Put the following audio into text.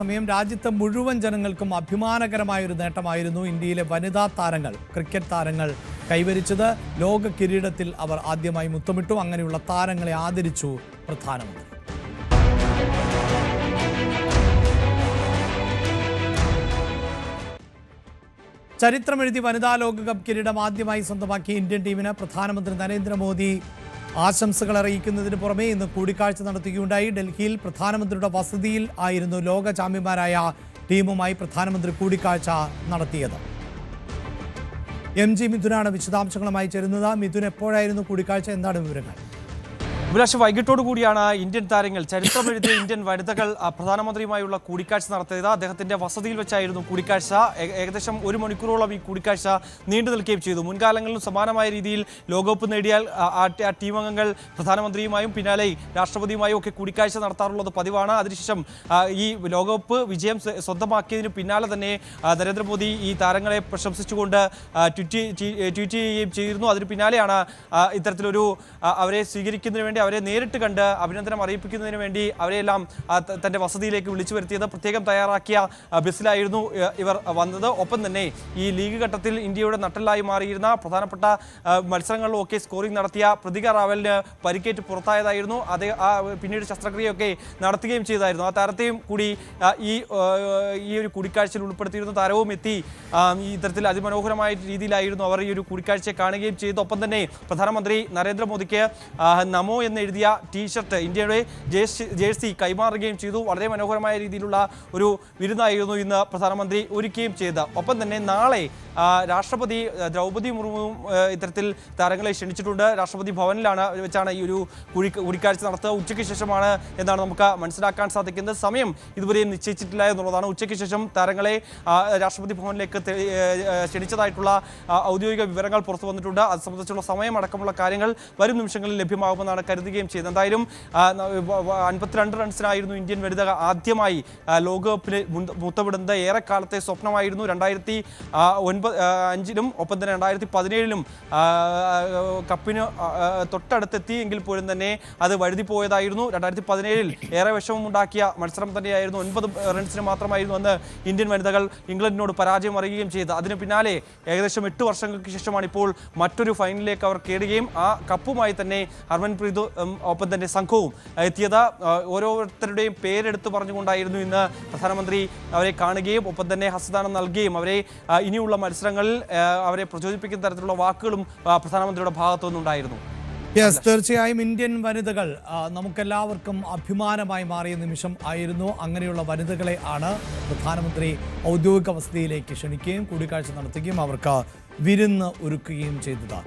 സമയം രാജ്യത്തെ മുഴുവൻ ജനങ്ങൾക്കും അഭിമാനകരമായ ഒരു നേട്ടമായിരുന്നു ഇന്ത്യയിലെ വനിതാ താരങ്ങൾ, ക്രിക്കറ്റ് താരങ്ങൾ കൈവരിച്ചത്. ലോക കിരീടത്തിൽ അവർ ആദ്യമായി മുത്തമിട്ടു. അങ്ങനെയുള്ള താരങ്ങളെ ആദരിച്ചു പ്രധാനമന്ത്രി. ചരിത്രമെഴുതി വനിതാ ലോകകപ്പ് കിരീടം ആദ്യമായി സ്വന്തമാക്കിയ ഇന്ത്യൻ ടീമിന് പ്രധാനമന്ത്രി നരേന്ദ്രമോദി ആശംസകൾ അറിയിക്കുന്നതിന് പുറമെ ഇന്ന് കൂടിക്കാഴ്ച നടത്തുകയുണ്ടായി. ഡൽഹിയിൽ പ്രധാനമന്ത്രിയുടെ വസതിയിൽ ആയിരുന്നു ലോക ചാമ്പ്യന്മാരായ ടീമുമായി പ്രധാനമന്ത്രി കൂടിക്കാഴ്ച നടത്തിയത്. MG മിഥുനാണ് വിശദാംശങ്ങളുമായി ചേരുന്നത്. മിഥുൻ, എപ്പോഴായിരുന്നു കൂടിക്കാഴ്ച? എന്താണ് വിവരങ്ങൾ? അഭിലാഷ്, വൈകിട്ടോടു കൂടിയാണ് ഇന്ത്യൻ താരങ്ങൾ, ചരിത്രമെഴുതിയ ഇന്ത്യൻ വനിതകൾ പ്രധാനമന്ത്രിയുമായുള്ള കൂടിക്കാഴ്ച നടത്തിയത്. അദ്ദേഹത്തിന്റെ വസതിയിൽ വെച്ചായിരുന്നു കൂടിക്കാഴ്ച. ഏകദേശം 1 മണിക്കൂറോളം ഈ കൂടിക്കാഴ്ച നീണ്ടു നിൽക്കുകയും ചെയ്തു. മുൻകാലങ്ങളിലും സമാനമായ രീതിയിൽ ലോകകപ്പ് നേടിയാൽ ആ ടീം അംഗങ്ങൾ പ്രധാനമന്ത്രിയുമായും പിന്നാലെ രാഷ്ട്രപതിയുമായും ഒക്കെ കൂടിക്കാഴ്ച നടത്താറുള്ളത് പതിവാണ്. അതിനുശേഷം ഈ ലോകകപ്പ് വിജയം സ്വന്തമാക്കിയതിന് പിന്നാലെ തന്നെ നരേന്ദ്രമോദി ഈ താരങ്ങളെ പ്രശംസിച്ചുകൊണ്ട് ട്വീറ്റ് ചെയ്യുകയും ചെയ്തിരുന്നു. അതിന് പിന്നാലെയാണ് ഇത്തരത്തിലൊരു അവരെ സ്വീകരിക്കുന്നതിന് വേണ്ടി, അവരെ നേരിട്ട് കണ്ട് അഭിനന്ദനം അറിയിപ്പിക്കുന്നതിന് വേണ്ടി അവരെല്ലാം തന്റെ വസതിയിലേക്ക് വിളിച്ചു വരുത്തിയത്. പ്രത്യേകം തയ്യാറാക്കിയ ബസ്സിലായിരുന്നു ഇവർ വന്നത്. ഒപ്പം തന്നെ ഈ ലീഗ് ഘട്ടത്തിൽ ഇന്ത്യയുടെ നട്ടെല്ലായി മാറിയിരുന്ന പ്രധാനപ്പെട്ട മത്സരങ്ങളിലൊക്കെ സ്കോറിംഗ് നടത്തിയ പ്രതിക റാവലിന് പരിക്കേറ്റ് പുറത്തായതായിരുന്നു. പിന്നീട് ശസ്ത്രക്രിയയൊക്കെ നടത്തുകയും ചെയ്തായിരുന്നു. ആ താരത്തെയും കൂടി ഈ ഒരു കൂടിക്കാഴ്ചയിൽ ഉൾപ്പെടുത്തിയിരുന്നു. താരവും എത്തി. ഈ ഇത്തരത്തിൽ അതിമനോഹരമായ രീതിയിലായിരുന്നു അവർ ഈ ഒരു കൂടിക്കാഴ്ചയെ കാണുകയും ചെയ്തു. ഒപ്പം തന്നെ പ്രധാനമന്ത്രി നരേന്ദ്രമോദിക്ക് നമോ എന്ന് എഴുതിയ ടീഷർട്ട്, ഇന്ത്യയുടെ ജേഴ്സി കൈമാറുകയും ചെയ്തു. വളരെ മനോഹരമായ രീതിയിലുള്ള ഒരു വിരുന്നായിരുന്നു ഇന്ന് പ്രധാനമന്ത്രി ഒരുക്കുകയും ചെയ്തത്. ഒപ്പം തന്നെ നാളെ രാഷ്ട്രപതി ദ്രൗപദി മുർമുവും ഇത്തരത്തിൽ താരങ്ങളെ ക്ഷണിച്ചിട്ടുണ്ട്. രാഷ്ട്രപതി ഭവനിലാണ് വെച്ചാണ് ഈ ഒരു കൂടിക്കാഴ്ച നടത്തുക. ഉച്ചയ്ക്ക് ശേഷമാണ് എന്നാണ് നമുക്ക് മനസ്സിലാക്കാൻ സാധിക്കുന്നത്. സമയം ഇതുവരെയും നിശ്ചയിച്ചിട്ടില്ല എന്നുള്ളതാണ്. ഉച്ചയ്ക്ക് ശേഷം താരങ്ങളെ രാഷ്ട്രപതി ഭവനിലേക്ക് ക്ഷണിച്ചതായിട്ടുള്ള ഔദ്യോഗിക വിവരങ്ങൾ പുറത്തു വന്നിട്ടുണ്ട്. അത് സംബന്ധിച്ചുള്ള സമയമടക്കമുള്ള കാര്യങ്ങൾ വരും നിമിഷങ്ങളിൽ ലഭ്യമാകുമെന്നാണ് കരുതുകയും ചെയ്തത്. എന്തായാലും 52 റൺസിനായിരുന്നു ഇന്ത്യൻ വനിത ആദ്യമായി ലോകകപ്പിൽ മുത്തമിടുന്നത്. ഏറെക്കാലത്തെ സ്വപ്നമായിരുന്നു. 2005-ലും ഒപ്പം തന്നെ 2017-ലും കപ്പിന് തൊട്ടടുത്തെത്തിയെങ്കിൽ പോലും തന്നെ അത് വഴുതി പോയതായിരുന്നു. 2017-ൽ ഏറെ വിഷമമുണ്ടാക്കിയ മത്സരം തന്നെയായിരുന്നു. 9 റൺസിന് മാത്രമായിരുന്നു അന്ന് ഇന്ത്യൻ വനിതകൾ ഇംഗ്ലണ്ടിനോട് പരാജയം അറിയുകയും ചെയ്തത്. അതിന് പിന്നാലെ ഏകദേശം 8 വർഷങ്ങൾക്ക് ശേഷമാണ് ഇപ്പോൾ മറ്റൊരു ഫൈനലിലേക്ക് അവർ കയറുകയും ആ കപ്പുമായി തന്നെ ഹർമൻപ്രീത് ഒപ്പം തന്നെ സംഘവും എത്തിയത്. ഓരോരുത്തരുടെയും പേരെടുത്ത് പറഞ്ഞുകൊണ്ടായിരുന്നു ഇന്ന് പ്രധാനമന്ത്രി അവരെ കാണുകയും ഒപ്പം തന്നെ ഹസ്തദാനം നൽകുകയും അവരെ ഇനിയുള്ള മത്സരങ്ങളിൽ അവരെ പ്രചോദിപ്പിക്കുന്ന തരത്തിലുള്ള വാക്കുകളും പ്രധാനമന്ത്രിയുടെ ഭാഗത്തു നിന്നുണ്ടായിരുന്നു. തീർച്ചയായും ഇന്ത്യൻ വനിതകൾ നമുക്കെല്ലാവർക്കും അഭിമാനമായി മാറിയ നിമിഷം ആയിരുന്നു. അങ്ങനെയുള്ള വനിതകളെ ആണ് പ്രധാനമന്ത്രി ഔദ്യോഗിക വസതിയിലേക്ക് ക്ഷണിക്കുകയും കൂടിക്കാഴ്ച നടത്തുകയും അവർക്ക് വിരുന്ന് ഒരുക്കുകയും ചെയ്തത്.